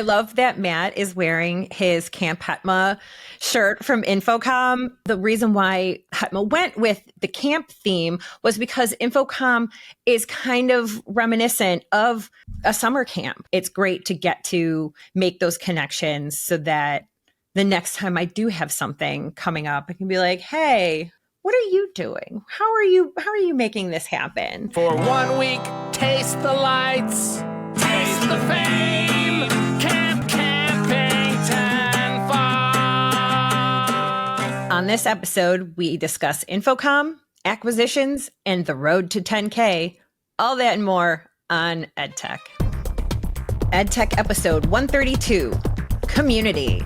I love that Matt is wearing his Camp HETMA shirt from InfoComm. The reason why HETMA went with the camp theme was because InfoComm is kind of reminiscent of a summer camp. It's great to get to make those connections so that the next time I do have something coming up, I can be like, hey, what are you doing? How are you making this happen? For 1 week, taste the lights, taste the fame, Camp Campington Fun. On this episode, we discuss InfoComm, acquisitions, and the road to 10K. All that and more on EdTech. EdTech episode 132, Community.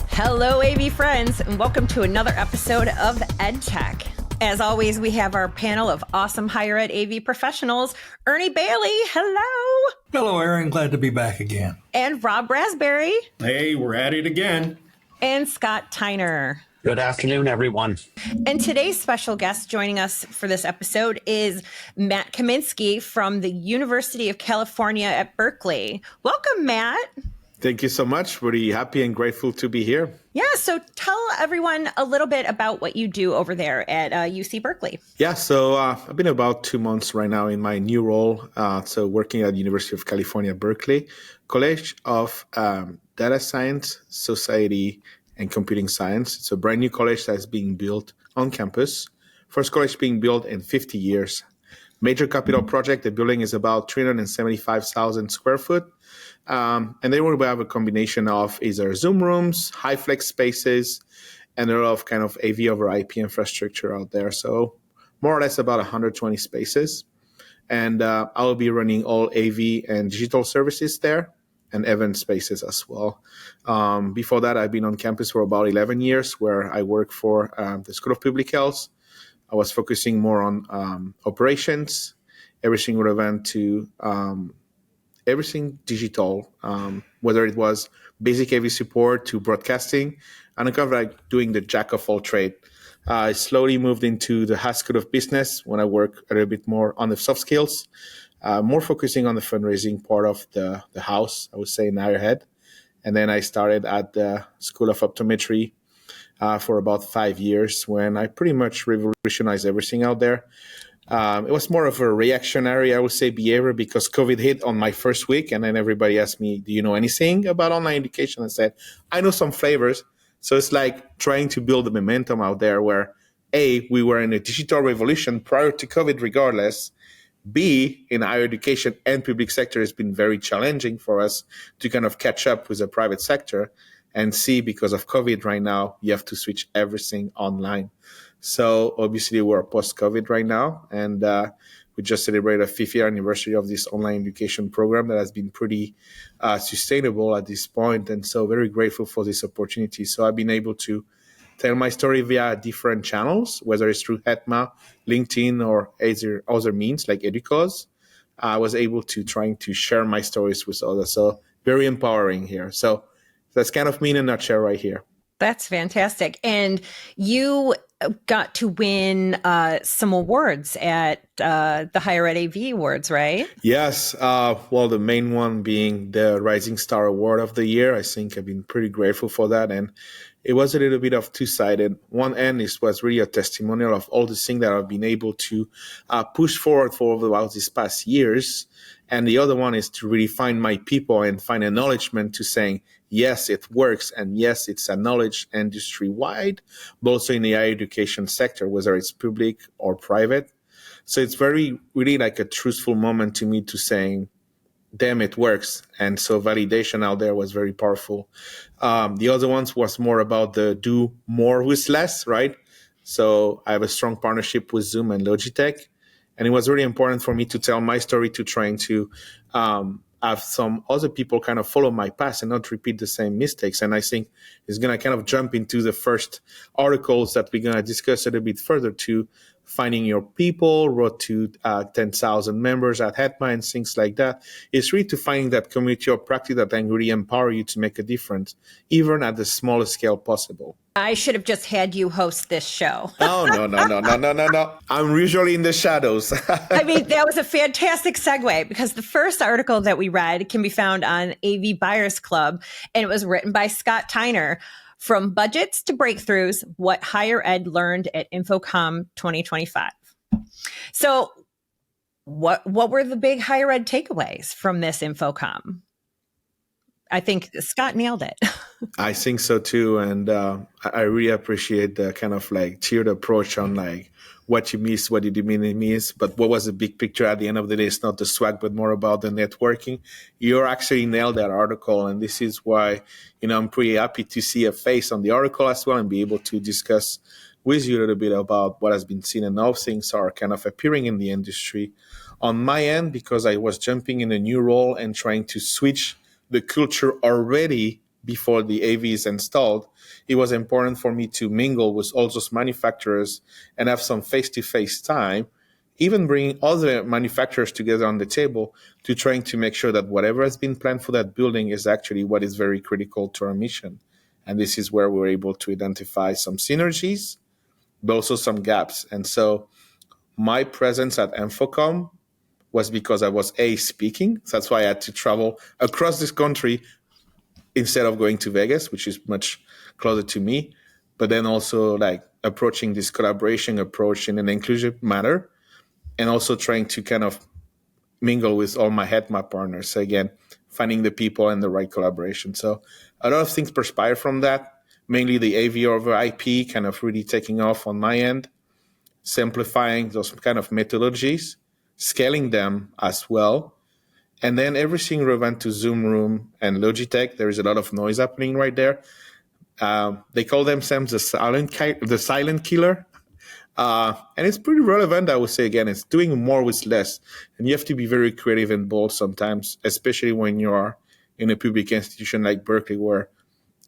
Hello, AV friends, and welcome to another episode of EdTech. As always, we have our panel of awesome higher ed AV professionals. Ernie Bailey, hello. Hello, Aaron. Glad to be back again. And Rob Raspberry. Hey, we're at it again. And Scott Tyner. Good afternoon, everyone. And today's special guest joining us for this episode is Matt Kaminsky from the University of California at Berkeley. Welcome, Matt. Thank you so much. Really happy and grateful to be here. Yeah, so tell everyone a little bit about what you do over there at UC Berkeley. Yeah, so I've been about 2 months right now in my new role. So working at the University of California, Berkeley, College of Data Science, Society, and Computing Science. It's a brand new college that's being built on campus. First college being built in 50 years. Major capital project. The building is about 375,000 square foot. And they will have a combination of either Zoom rooms, high flex spaces, and a lot of kind of AV over IP infrastructure out there. So more or less about 120 spaces. And I'll be running all AV and digital services there and event spaces as well. Before that, I've been on campus for about 11 years where I work for the School of Public Health. I was focusing more on operations, everything relevant to everything digital, whether it was basic AV support to broadcasting, and kind of like doing the jack of all trade. I slowly moved into the School of Business when I work a little bit more on the soft skills, more focusing on the fundraising part of the house, I would say, in higher ed. And then I started at the School of Optometry for about 5 years when I pretty much revolutionized everything out there. It was more of a reactionary, I would say, behavior because COVID hit on my first week. And then everybody asked me, do you know anything about online education? I said, I know some flavors. So it's like trying to build the momentum out there where A, we were in a digital revolution prior to COVID regardless. B, in higher education and public sector, it's been very challenging for us to kind of catch up with the private sector. And C, because of COVID right now, you have to switch everything online. So obviously we're post-COVID right now, and we just celebrated a 5th year anniversary of this online education program that has been pretty sustainable at this point. And so very grateful for this opportunity. So I've been able to tell my story via different channels, whether it's through HETMA, LinkedIn, or other means like EduCause. I was able to trying to share my stories with others. So very empowering here. So that's kind of me in a nutshell right here. That's fantastic. And you got to win some awards at the Higher Ed AV Awards, right? Yes. Well, the main one being the Rising Star Award of the year. I think I've been pretty grateful for that. And it was a little bit of two-sided. One end was really a testimonial of all the things that I've been able to push forward for about these past years. And the other one is to really find my people and find acknowledgement to saying, yes, it works. And yes, it's acknowledged industry-wide, but also in the higher education sector, whether it's public or private. So it's really like a truthful moment to me to saying, damn, it works. And so validation out there was very powerful. The other ones was more about the do more with less, right? So I have a strong partnership with Zoom and Logitech. And it was really important for me to tell my story to trying to have some other people kind of follow my path and not repeat the same mistakes. And I think it's going to kind of jump into the first articles that we're going to discuss a little bit further to finding your people, road to 10,000 members at HETMA and things like that. It's really to finding that community of practice that can really empower you to make a difference, even at the smallest scale possible. I should have just had you host this show. Oh, no. I'm usually in the shadows. I mean, that was a fantastic segue because the first article that we read can be found on AV Buyers Club, and it was written by Scott Tyner. From Budgets to Breakthroughs, What Higher Ed Learned at InfoComm 2025. So what were the big higher ed takeaways from this InfoComm? I think Scott nailed it. I think so too. And I really appreciate the kind of like tiered approach on like what you missed, what you didn't miss, but what was the big picture at the end of the day. It's not the swag, but more about the networking. You're actually nailed that article. And this is why, I'm pretty happy to see a face on the article as well and be able to discuss with you a little bit about what has been seen and how things are kind of appearing in the industry. On my end, because I was jumping in a new role and trying to switch the culture already before the AV is installed, it was important for me to mingle with all those manufacturers and have some face-to-face time, even bringing other manufacturers together on the table to trying to make sure that whatever has been planned for that building is actually what is very critical to our mission. And this is where we're able to identify some synergies, but also some gaps. And so my presence at InfoComm was because I was speaking. So that's why I had to travel across this country instead of going to Vegas, which is much closer to me, but then also like approaching this collaboration approach in an inclusive manner and also trying to kind of mingle with all my HETMA partners. So again, finding the people and the right collaboration. So a lot of things perspire from that, mainly the AV over IP kind of really taking off on my end, simplifying those kind of methodologies, scaling them as well. And then everything relevant to Zoom Room and Logitech, there is a lot of noise happening right there. They call themselves the silent killer. And it's pretty relevant, I would say. Again, it's doing more with less. And you have to be very creative and bold sometimes, especially when you are in a public institution like Berkeley, where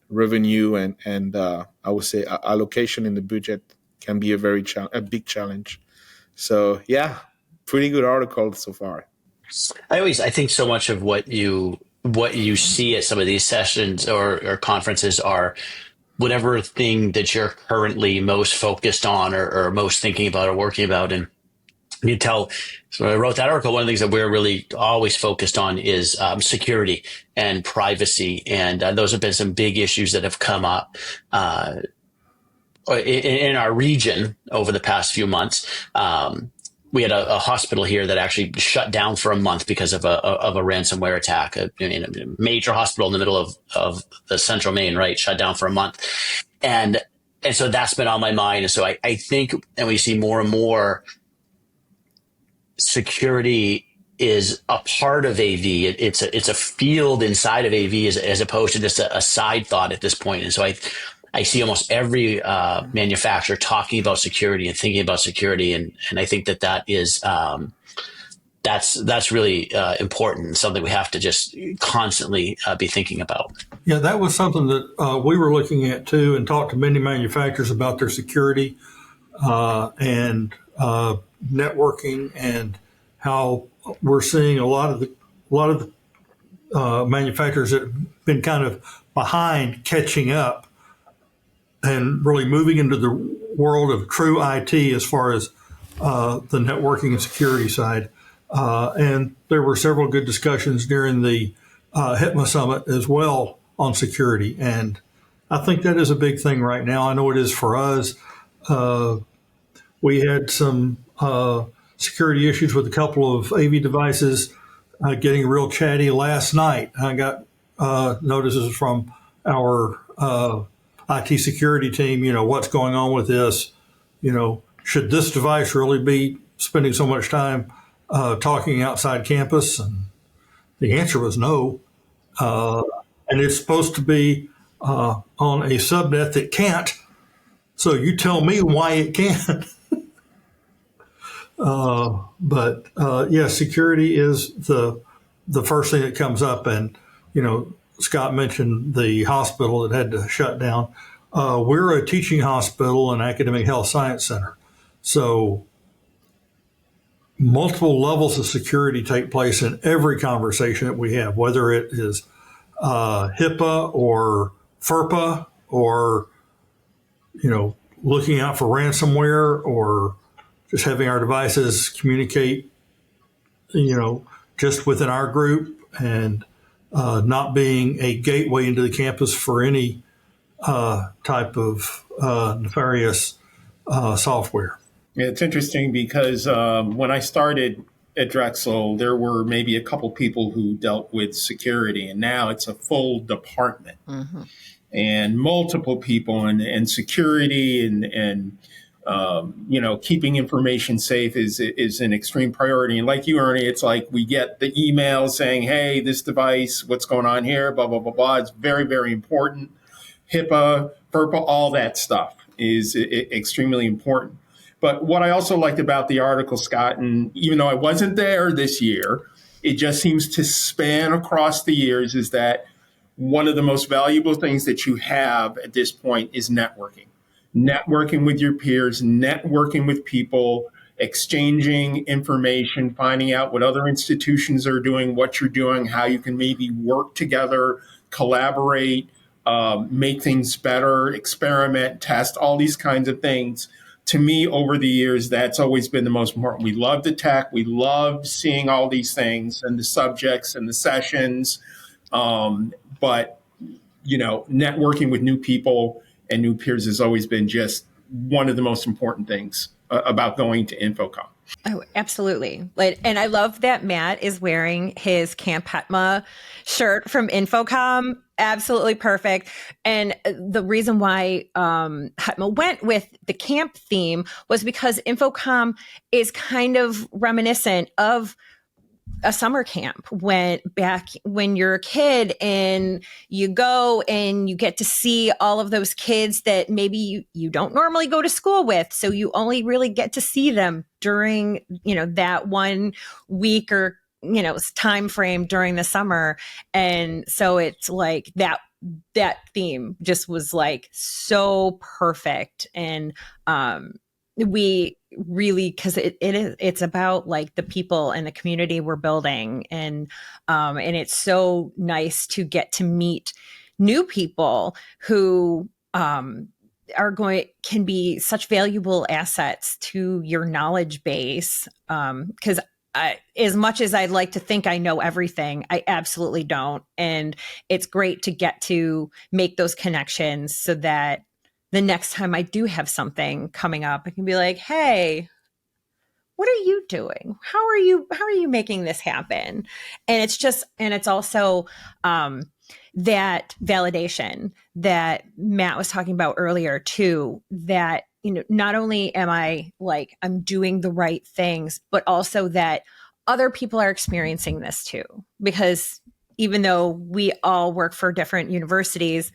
revenue and I would say allocation in the budget can be a big challenge. So, yeah, pretty good article so far. I think so much of what you see at some of these sessions or conferences are whatever thing that you're currently most focused on or most thinking about or working about. And you tell, so when I wrote that article, one of the things that we're really always focused on is security and privacy. And those have been some big issues that have come up in our region over the past few months. We had a hospital here that actually shut down for a month because of a ransomware attack. A major hospital in the middle of the central Maine, right, shut down for a month. And so that's been on my mind. And so I think, and we see more and more, security is a part of AV. It's a field inside of AV as opposed to just a side thought at this point. And so I see almost every manufacturer talking about security and thinking about security, and I think that is that's really important, something we have to just constantly be thinking about. Yeah, that was something that we were looking at too, and talked to many manufacturers about their security and networking, and how we're seeing a lot of the manufacturers that have been kind of behind catching up and really moving into the world of true IT as far as the networking and security side. And there were several good discussions during the HETMA Summit as well on security. And I think that is a big thing right now. I know it is for us. We had some security issues with a couple of AV devices getting real chatty last night. I got notices from our IT security team, what's going on with this? Should this device really be spending so much time talking outside campus? And the answer was no. And it's supposed to be on a subnet that can't. So you tell me why it can't. But security is the first thing that comes up. And, Scott mentioned the hospital that had to shut down. We're a teaching hospital and academic health science center. So multiple levels of security take place in every conversation that we have, whether it is HIPAA or FERPA or, looking out for ransomware or just having our devices communicate, just within our group and not being a gateway into the campus for any type of nefarious software. Yeah, it's interesting because when I started at Drexel, there were maybe a couple people who dealt with security, and now it's a full department and multiple people, and security and keeping information safe is an extreme priority. And like you, Ernie, it's like we get the email saying, "Hey, this device, what's going on here?" Blah blah blah blah. It's very, very important. HIPAA, FERPA, all that stuff is extremely important. But what I also liked about the article, Scott, and even though I wasn't there this year, it just seems to span across the years, is that one of the most valuable things that you have at this point is networking. Networking with your peers, networking with people, exchanging information, finding out what other institutions are doing, what you're doing, how you can maybe work together, collaborate, make things better, experiment, test, all these kinds of things. To me, over the years, that's always been the most important. We love the tech. We love seeing all these things and the subjects and the sessions. But, networking with new people and new peers has always been just one of the most important things about going to InfoComm. Oh, absolutely. And I love that Matt is wearing his Camp HETMA shirt from InfoComm. Absolutely perfect. And the reason why HETMA went with the camp theme was because InfoComm is kind of reminiscent of a summer camp when you're a kid and you go and you get to see all of those kids that maybe you don't normally go to school with. So you only really get to see them during, that 1 week or, time frame during the summer. And so it's like that theme just was like so perfect. And, we really, because it's about like the people and the community we're building, and it's so nice to get to meet new people who can be such valuable assets to your knowledge base. Because as much as I'd like to think I know everything, I absolutely don't, and it's great to get to make those connections so that the next time I do have something coming up, I can be like, "Hey, what are you doing? How are you making this happen?" And it's also that validation that Matt was talking about earlier too, that, not only am I like, I'm doing the right things, but also that other people are experiencing this too. Because even though we all work for different universities,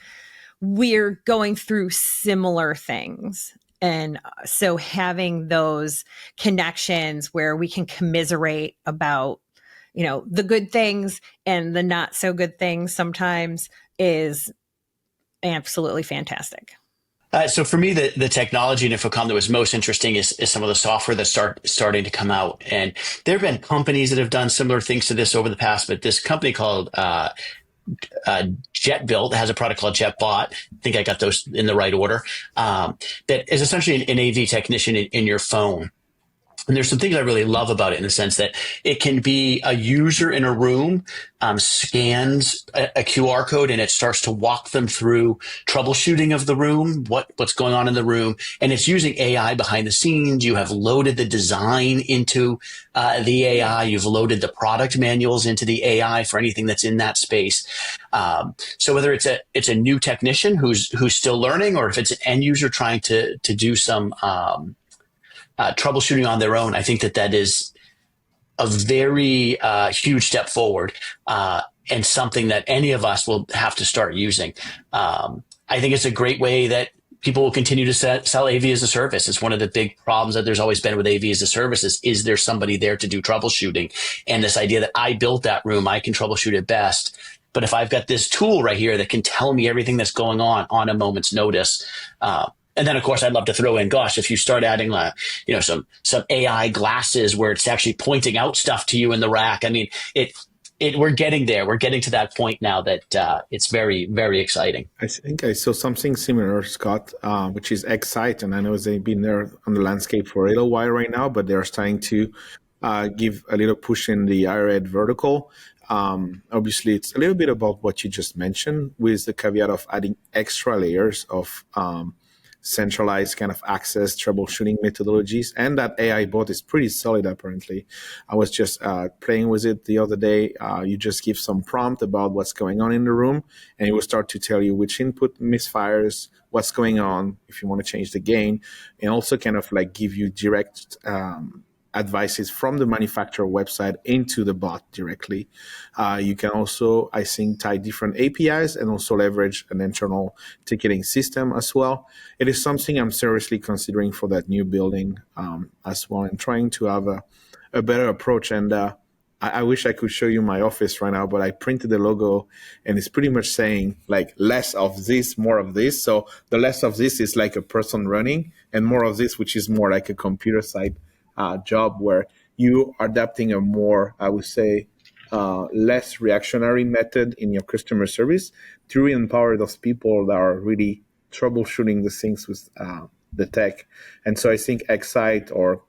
we're going through similar things. And so having those connections where we can commiserate about, the good things and the not so good things sometimes is absolutely fantastic. So for me, the technology in InfoComm that was most interesting is some of the software that's starting to come out. And there have been companies that have done similar things to this over the past, but this company called JetBuilt has a product called JetBot. I think I got those in the right order. That is essentially an AV technician in your phone. And there's some things I really love about it in the sense that it can be a user in a room, scans a QR code, and it starts to walk them through troubleshooting of the room, what's going on in the room. And it's using AI behind the scenes. You have loaded the design into the AI. You've loaded the product manuals into the AI for anything that's in that space. So whether it's a new technician who's still learning, or if it's an end user trying to do some troubleshooting on their own, I think that is a very huge step forward, and something that any of us will have to start using. I think it's a great way that people will continue to sell AV as a service. It's one of the big problems that there's always been with AV as a service is there somebody there to do troubleshooting? And this idea that I built that room, I can troubleshoot it best. But if I've got this tool right here that can tell me everything that's going on a moment's notice, And then, of course, I'd love to throw in, gosh, if you start adding, some AI glasses where it's actually pointing out stuff to you in the rack. I mean, we're getting there. We're getting to that point now that it's very, very exciting. I think I saw something similar, Scott, which is Excite, and I know they've been there on the landscape for a little while right now, but they're starting to give a little push in the higher ed vertical. Obviously, it's a little bit about what you just mentioned, with the caveat of adding extra layers of centralized kind of access troubleshooting methodologies. And that AI bot is pretty solid, apparently. I was just playing with it the other day. You just give some prompt about what's going on in the room, and it will start to tell you which input misfires, what's going on, if you want to change the gain, and also kind of like give you direct advices from the manufacturer website into the bot directly. You can also, I think, tie different APIs and also leverage an internal ticketing system as well. It is something I'm seriously considering for that new building as well, and trying to have a better approach. And I wish I could show you my office right now, but I printed the logo and it's pretty much saying like less of this, more of this. So the less of this is like a person running, and more of this, which is more like a computer side job where you are adapting a more, I would say, less reactionary method in your customer service to really empower those people that are really troubleshooting the things with the tech. And so I think Excite, or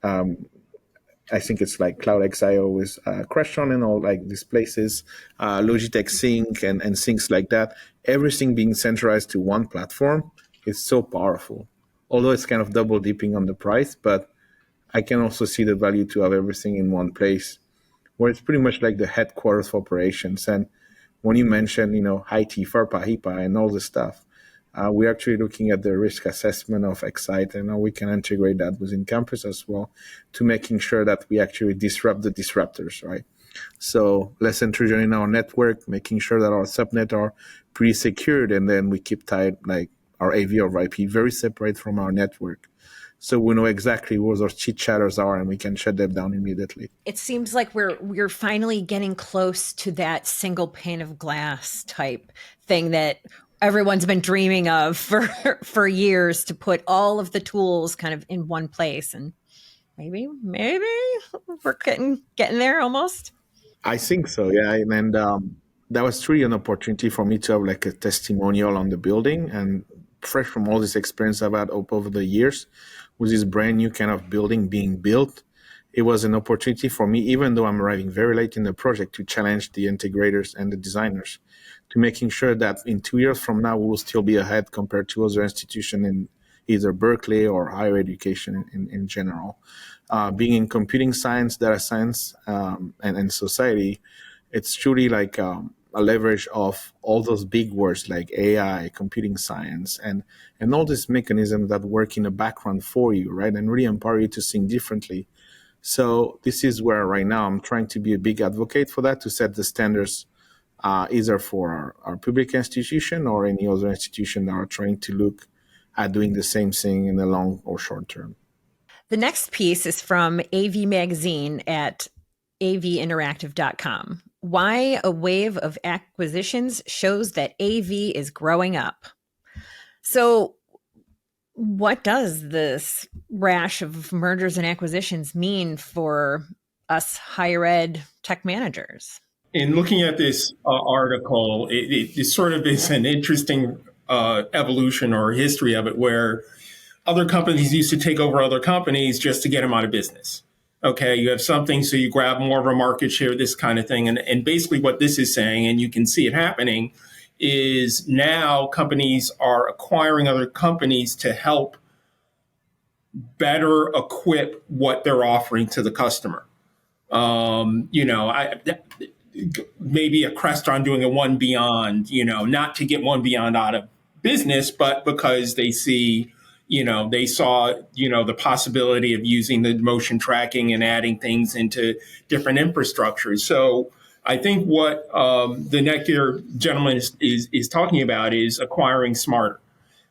I think it's like CloudXIO with Crestron and all like these places, Logitech Sync and things like that, everything being centralized to one platform is so powerful. Although it's kind of double dipping on the price, but I can also see the value to have everything in one place, where it's pretty much like the headquarters for operations. And when you mention, IT, FERPA, HIPAA, and all the stuff, we're actually looking at the risk assessment of Excite, and how we can integrate that within campus as well, to making sure that we actually disrupt the disruptors, right? So less intrusion in our network, making sure that our subnet are pretty secured, and then we keep tied like our AV or IP very separate from our network. So we know exactly where those chit chatters are, and we can shut them down immediately. It seems like we're finally getting close to that single pane of glass type thing that everyone's been dreaming of for years, to put all of the tools kind of in one place. And maybe we're getting there almost. I think so, yeah. And that was really an opportunity for me to have like a testimonial on the building, and fresh from all this experience I've had over the years with this brand new kind of building being built. It was an opportunity for me, even though I'm arriving very late in the project, to challenge the integrators and the designers to making sure that in 2 years from now, we will still be ahead compared to other institutions in either Berkeley or higher education in general. Being in computing science, data science, and society, it's truly like a leverage of all those big words like AI, computing science, and all these mechanisms that work in the background for you, right? And really empower you to think differently. So this is where right now I'm trying to be a big advocate for that, to set the standards either for our public institution or any other institution that are trying to look at doing the same thing in the long or short term. The next piece is from AV Magazine at avinteractive.com. Why a wave of acquisitions shows that AV is growing up. So what does this rash of mergers and acquisitions mean for us higher ed tech managers? In looking at this article, it sort of is an interesting evolution or history of it, where other companies used to take over other companies just to get them out of business. Okay, you have something, so you grab more of a market share, this kind of thing. And basically what this is saying, and you can see it happening, is now companies are acquiring other companies to help better equip what they're offering to the customer. Maybe a Crestron doing a One Beyond, not to get One Beyond out of business, but because they see, they saw, the possibility of using the motion tracking and adding things into different infrastructures. So I think what the Netgear gentleman is talking about is acquiring smarter,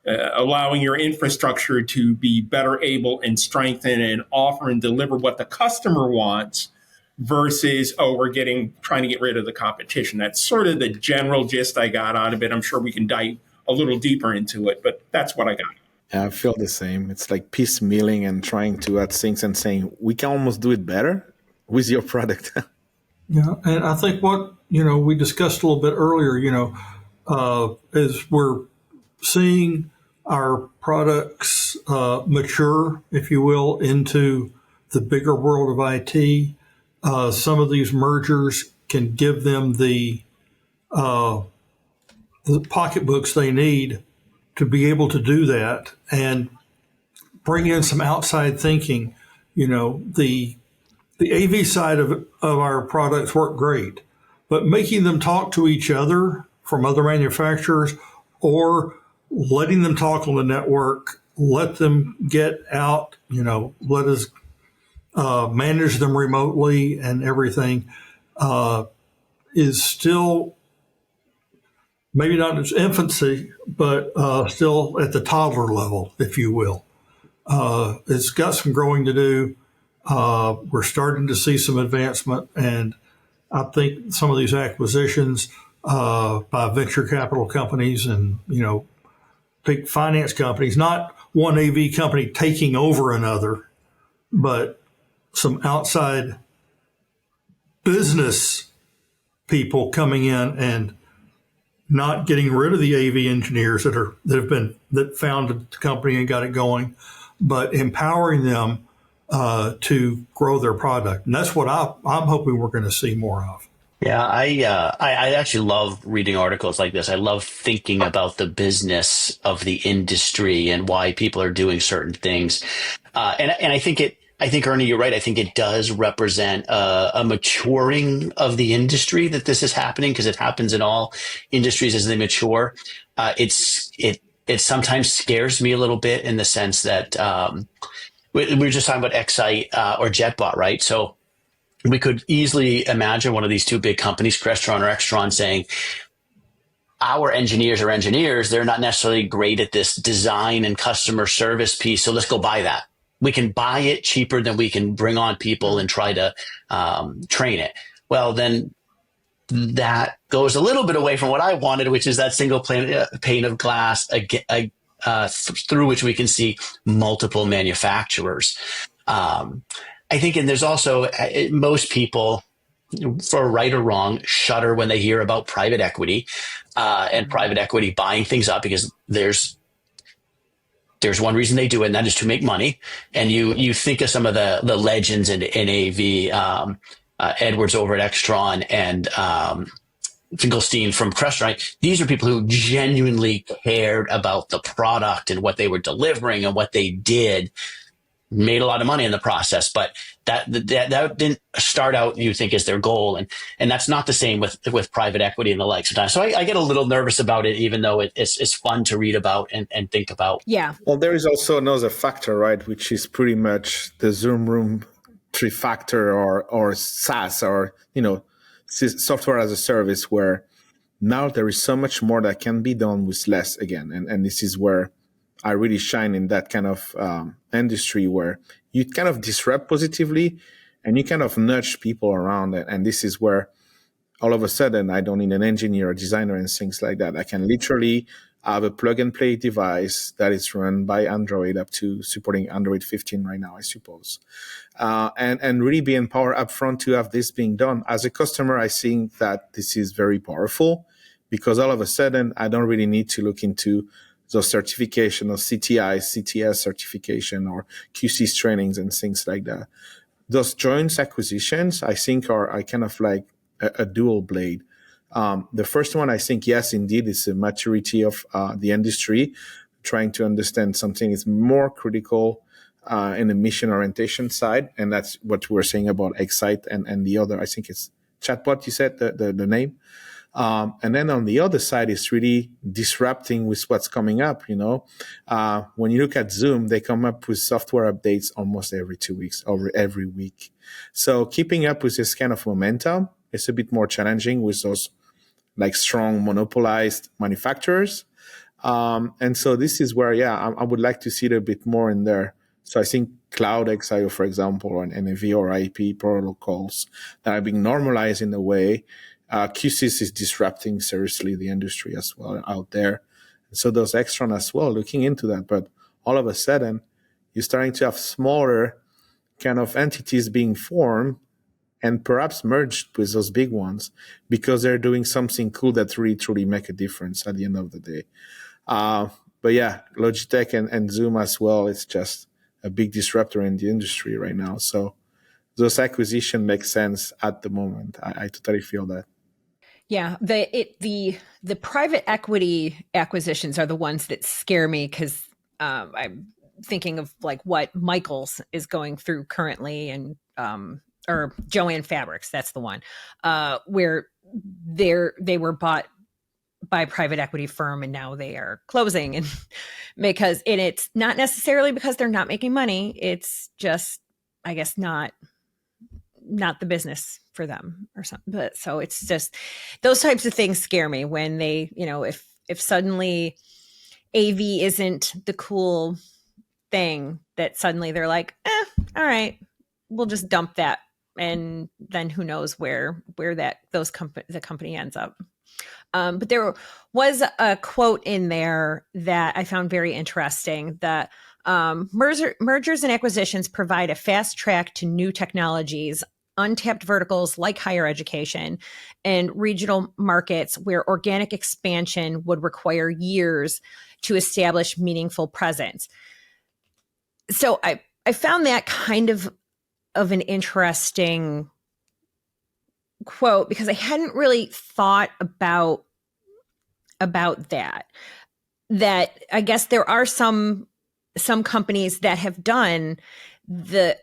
allowing your infrastructure to be better able and strengthen and offer and deliver what the customer wants, versus, we're trying to get rid of the competition. That's sort of the general gist I got out of it. I'm sure we can dive a little deeper into it, but that's what I got. I feel the same. It's like piecemealing and trying to add things and saying, we can almost do it better with your product. Yeah, and I think what we discussed a little bit earlier, is we're seeing our products mature, if you will, into the bigger world of IT. Some of these mergers can give them the pocketbooks they need to be able to do that and bring in some outside thinking. The AV side of our products work great, but making them talk to each other from other manufacturers or letting them talk on the network, let them get out, let us manage them remotely and everything is still maybe not in its infancy, but still at the toddler level, if you will. It's got some growing to do. We're starting to see some advancement, and I think some of these acquisitions by venture capital companies and big finance companies, not one AV company taking over another, but some outside business people coming in and not getting rid of the AV engineers that founded the company and got it going, but empowering them to grow their product. And that's what I'm hoping we're going to see more of. Yeah, I actually love reading articles like this. I love thinking about the business of the industry and why people are doing certain things. And I think Ernie, you're right. I think it does represent a maturing of the industry that this is happening, because it happens in all industries as they mature. It sometimes scares me a little bit in the sense that we were just talking about Excite or JetBot, right? So we could easily imagine one of these two big companies, Crestron or Extron, saying, our engineers are engineers. They're not necessarily great at this design and customer service piece. So let's go buy that. We can buy it cheaper than we can bring on people and try to train it. Well, then that goes a little bit away from what I wanted, which is that single pane of glass through which we can see multiple manufacturers. I think, and there's also most people, for right or wrong, shudder when they hear about private equity and private equity buying things up, because there's one reason they do it, and that is to make money. And you think of some of the legends in AV, Edwards over at Extron and Finkelstein from Crestron. These are people who genuinely cared about the product and what they were delivering and what they did. Made a lot of money in the process, but that didn't start out, you think, as their goal. And that's not the same with private equity and the like sometimes. So I get a little nervous about it, even though it's fun to read about and think about. Yeah. Well, there is also another factor, right, which is pretty much the Zoom Room 3-factor or SaaS or, software as a service, where now there is so much more that can be done with less again. And this is where I really shine in that kind of industry, where you kind of disrupt positively and you kind of nudge people around it. And this is where all of a sudden I don't need an engineer or designer and things like that. I can literally have a plug and play device that is run by Android, up to supporting Android 15 right now, I suppose. And really be empowered upfront to have this being done. As a customer, I think that this is very powerful, because all of a sudden I don't really need to look into those certification or CTI, CTS certification or QC's trainings and things like that. Those joint acquisitions, I think, are kind of like a dual blade. The first one, I think, yes, indeed, is the maturity of the industry, trying to understand something is more critical in the mission orientation side. And that's what we're saying about Excite and the other, I think it's Chatbot, you said the name. And then on the other side, it's really disrupting with what's coming up. When you look at Zoom, they come up with software updates almost every 2 weeks or every week. So keeping up with this kind of momentum is a bit more challenging with those like strong monopolized manufacturers. And so this is where, I would like to see it a bit more in there. So I think Cloud XIO, for example, or NAV or IP protocols that are being normalized in a way. QCS is disrupting seriously the industry as well out there. So those Extron as well looking into that. But all of a sudden you're starting to have smaller kind of entities being formed and perhaps merged with those big ones because they're doing something cool that really truly make a difference at the end of the day. But yeah, Logitech and Zoom as well, it's just a big disruptor in the industry right now. So those acquisitions make sense at the moment. I totally feel that. Yeah, the private equity acquisitions are the ones that scare me because I'm thinking of like what Michaels is going through currently, and or Joann Fabrics, that's the one, where they were bought by a private equity firm and now they are closing, and it's not necessarily because they're not making money. It's just, I guess, not the business for them or something. But so it's just those types of things scare me when they, if suddenly AV isn't the cool thing, that suddenly they're like, all right, we'll just dump that. And then who knows where the company ends up. But there was a quote in there that I found very interesting, that mergers and acquisitions provide a fast track to new technologies, untapped verticals like higher education, and regional markets where organic expansion would require years to establish meaningful presence. So I found that kind of an interesting quote because I hadn't really thought about that I guess there are some companies that have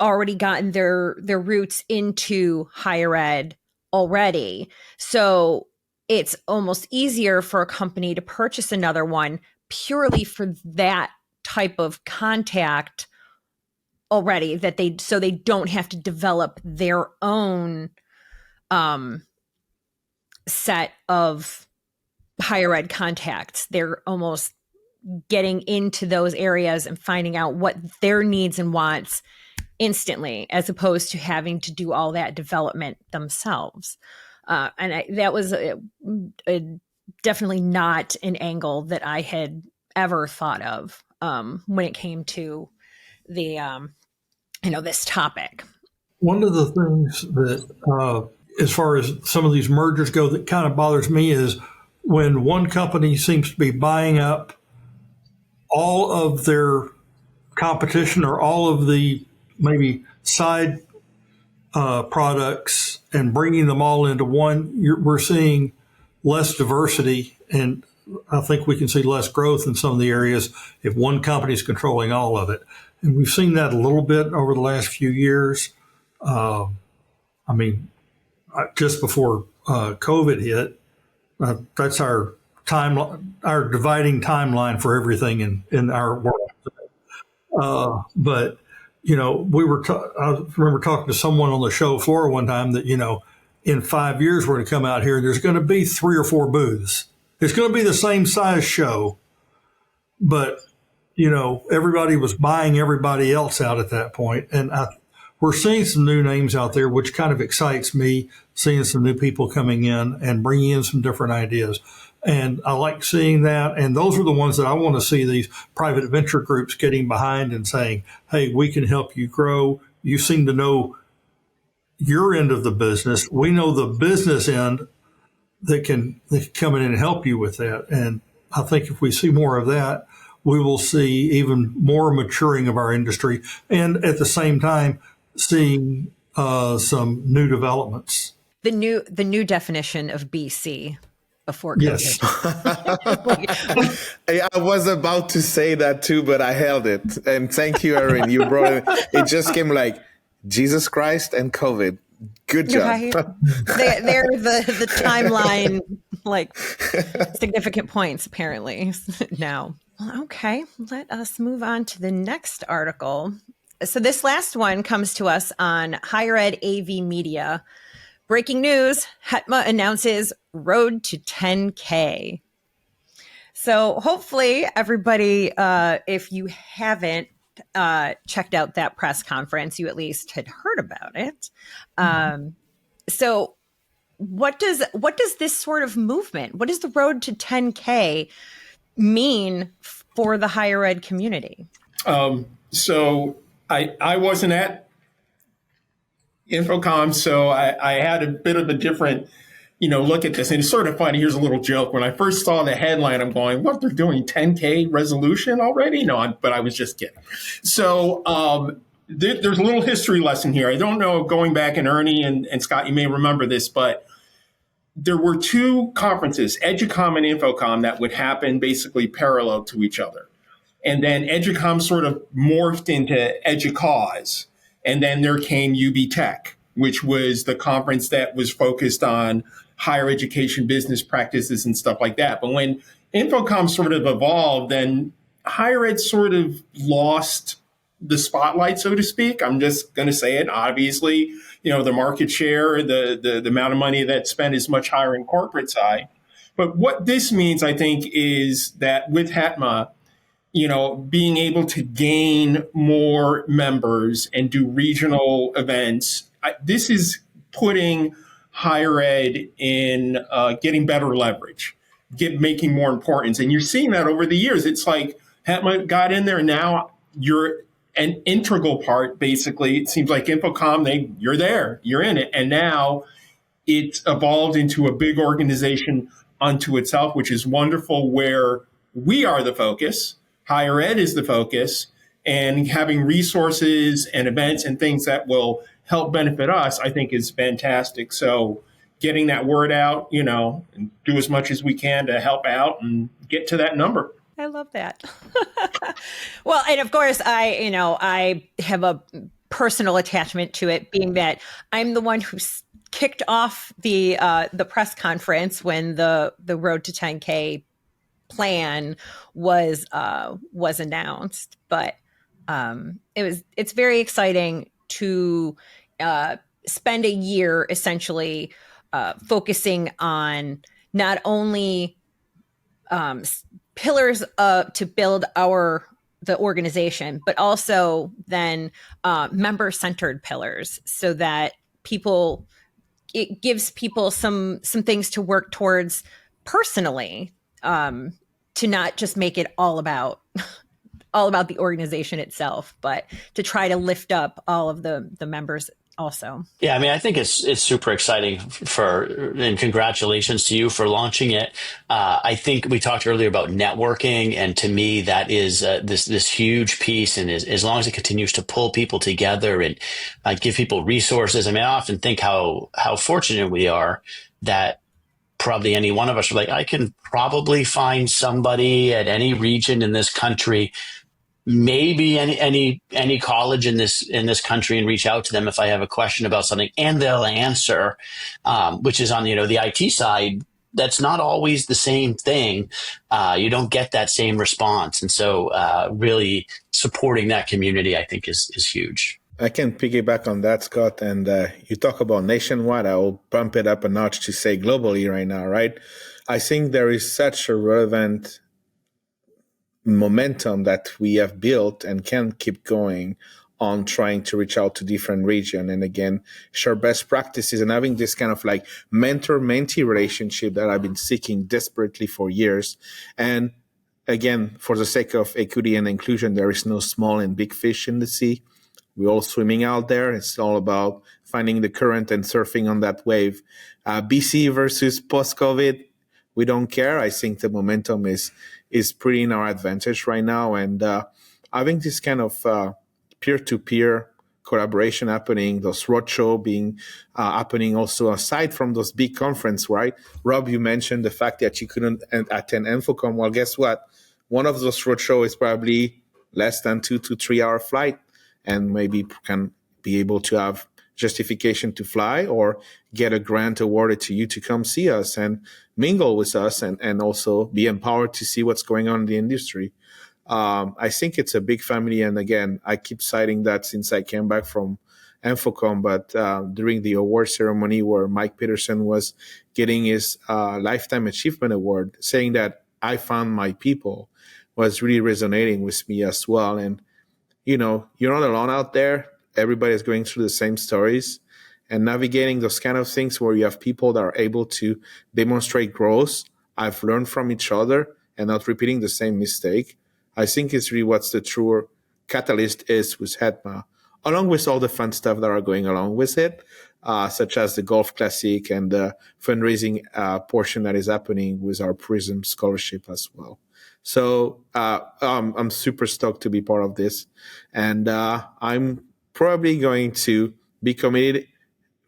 already gotten their roots into higher ed already. So it's almost easier for a company to purchase another one purely for that type of contact already, so they don't have to develop their own set of higher ed contacts. They're almost getting into those areas and finding out what their needs and wants instantly, as opposed to having to do all that development themselves. That was definitely not an angle that I had ever thought of when it came to the this topic. One of the things that, as far as some of these mergers go, that kind of bothers me is when one company seems to be buying up all of their competition or all of the maybe side products and bringing them all into one. We're seeing less diversity, and I think we can see less growth in some of the areas if one company is controlling all of it. And we've seen that a little bit over the last few years. Just before COVID hit, that's our dividing timeline for everything in our world. But I remember talking to someone on the show floor one time that in 5 years we're going to come out here and there's going to be 3 or 4 booths. It's going to be the same size show, but everybody was buying everybody else out at that point, and we're seeing some new names out there, which kind of excites me, seeing some new people coming in and bringing in some different ideas. And I like seeing that. And those are the ones that I want to see these private venture groups getting behind and saying, hey, we can help you grow. You seem to know your end of the business. We know the business end that can come in and help you with that. And I think if we see more of that, we will see even more maturing of our industry. And at the same time, seeing some new developments. The new definition of BC before COVID. Yes. I was about to say that too, but I held it. And thank you, Erin. You brought it. It just came like Jesus Christ and COVID. Good job. Right. They're the timeline, like significant points, apparently, now. Okay, let us move on to the next article. So this last one comes to us on Higher Ed AV Media. Breaking news, HETMA announces road to 10K. So hopefully everybody, if you haven't checked out that press conference, you at least had heard about it. So what does this sort of movement, what does the road to 10K mean for the higher ed community? So I wasn't at InfoComm, so I had a bit of a different, look at this. And it's sort of funny. Here's a little joke. When I first saw the headline, I'm going, what, they're doing 10K resolution already? No, but I was just kidding. So there's a little history lesson here. I don't know, going back, and Ernie and Scott, you may remember this, but there were two conferences, EDUCOM and InfoComm, that would happen basically parallel to each other. And then EDUCOM sort of morphed into EDUCAUSE. And then there came EDTech, which was the conference that was focused on higher education business practices and stuff like that. But when InfoComm sort of evolved, then higher ed sort of lost the spotlight, so to speak. I'm just going to say it. Obviously, the market share, the amount of money that's spent is much higher in corporate side. But what this means, I think, is that with HETMA, being able to gain more members and do regional events, this is putting higher ed in getting better leverage, making more importance. And you're seeing that over the years. It's like HETMA got in there, and now you're an integral part, basically. It seems like InfoComm, you're there, you're in it. And now it's evolved into a big organization unto itself, which is wonderful, where we are the focus, higher ed is the focus, and having resources and events and things that will help benefit us, I think, is fantastic. So getting that word out, and do as much as we can to help out and get to that number. I love that. Well, and of course, I have a personal attachment to it, being that I'm the one who kicked off the press conference when the Road to 10K plan was announced. But it's very exciting to spend a year essentially focusing on not only pillars to build the organization, but also then member-centered pillars, so that it gives people some things to work towards personally, to not just make it all about the organization itself, but to try to lift up all of the members also. Yeah, I mean, I think it's super exciting and congratulations to you for launching it. I think we talked earlier about networking, and to me, that is this huge piece. And as long as it continues to pull people together and give people resources, I mean, I often think how fortunate we are that probably any one of us are like, I can probably find somebody at any region in this country, maybe any college in this country, and reach out to them if I have a question about something, and they'll answer, which is on the IT side. That's not always the same thing. You don't get that same response, and so really supporting that community, I think, is huge. I can piggyback on that, Scott. And you talk about nationwide. I will bump it up a notch to say globally right now, right? I think there is such a relevant momentum that we have built and can keep going on trying to reach out to different regions, and again, share best practices and having this kind of like mentor-mentee relationship that I've been seeking desperately for years. And again, for the sake of equity and inclusion, there is no small and big fish in the sea. We're all swimming out there. It's all about finding the current and surfing on that wave. BC versus post-COVID, we don't care. I think the momentum is pretty in our advantage right now. And having this kind of peer-to-peer collaboration happening, those roadshow being happening also aside from those big conference, right? Rob, you mentioned the fact that you couldn't attend InfoComm. Well, guess what? One of those roadshow is probably less than 2 to 3 hour flight, and maybe can be able to have justification to fly or get a grant awarded to you to come see us and mingle with us and also be empowered to see what's going on in the industry. I think it's a big family. And again, I keep citing that since I came back from InfoComm, but during the award ceremony where Mike Peterson was getting his Lifetime Achievement Award, saying that I found my people was really resonating with me as well. And you're not alone out there. Everybody's going through the same stories, and navigating those kind of things where you have people that are able to demonstrate growth. I've learned from each other and not repeating the same mistake. I think it's really what's the true catalyst is with HETMA, along with all the fun stuff that are going along with it, such as the Golf Classic and the fundraising portion that is happening with our Prism Scholarship as well. So I'm super stoked to be part of this. And I'm probably going to be committed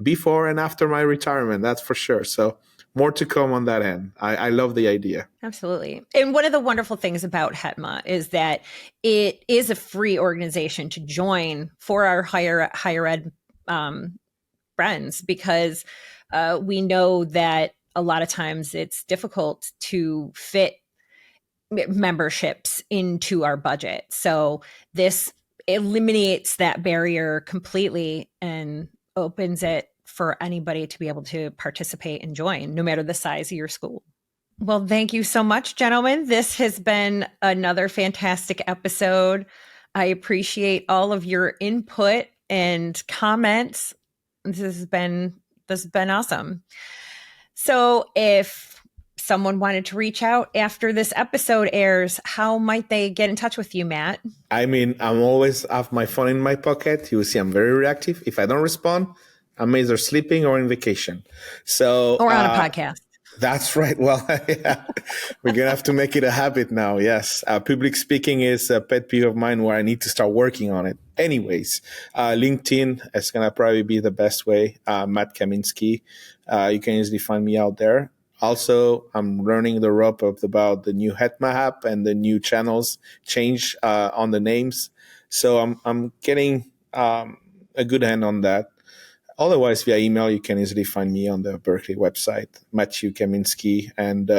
before and after my retirement, that's for sure. So more to come on that end. I love the idea. Absolutely. And one of the wonderful things about HETMA is that it is a free organization to join for our higher ed friends, because we know that a lot of times it's difficult to fit memberships into our budget. So this eliminates that barrier completely and opens it for anybody to be able to participate and join, no matter the size of your school. Well, thank you so much, gentlemen. This has been another fantastic episode. I appreciate all of your input and comments. This has been awesome. So if someone wanted to reach out after this episode airs, how might they get in touch with you, Matt? I mean, I'm always have my phone in my pocket. You will see I'm very reactive. If I don't respond, I'm either sleeping or on vacation. So or on a podcast. That's right. Well, yeah, we're going to have to make it a habit now. Yes. Public speaking is a pet peeve of mine where I need to start working on it. Anyways, LinkedIn is going to probably be the best way. Matt Kaminsky. You can easily find me out there. Also, I'm learning the rope about the new HETMA app and the new channels change on the names. So I'm getting a good hand on that. Otherwise, via email, you can easily find me on the Berkeley website, Matthew Kaminsky, and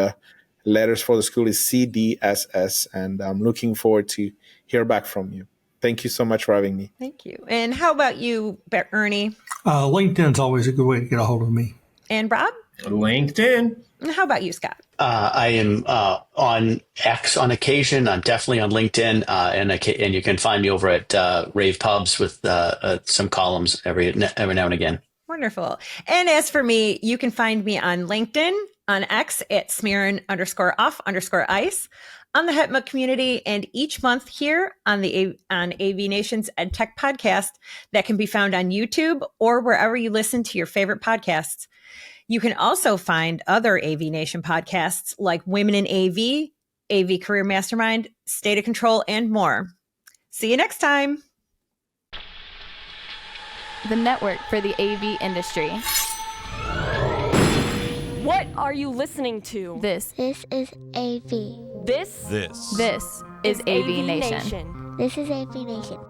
letters for the school is CDSS. And I'm looking forward to hear back from you. Thank you so much for having me. Thank you. And how about you, Ernie? LinkedIn's always a good way to get a hold of me. And Rob? LinkedIn. And how about you, Scott? I am on X on occasion. I'm definitely on LinkedIn, and you can find me over at Rave Pubs with some columns every now and again. Wonderful. And as for me, you can find me on LinkedIn, on X at Smearin_off_ice, on the HETMA community, and each month here on AVNation's EdTech podcast that can be found on YouTube or wherever you listen to your favorite podcasts. You can also find other AVNation podcasts like Women in AV, AV Career Mastermind, State of Control, and more. See you next time. The network for the AV industry. What are you listening to? This is AV. This is AVNation. This is AVNation.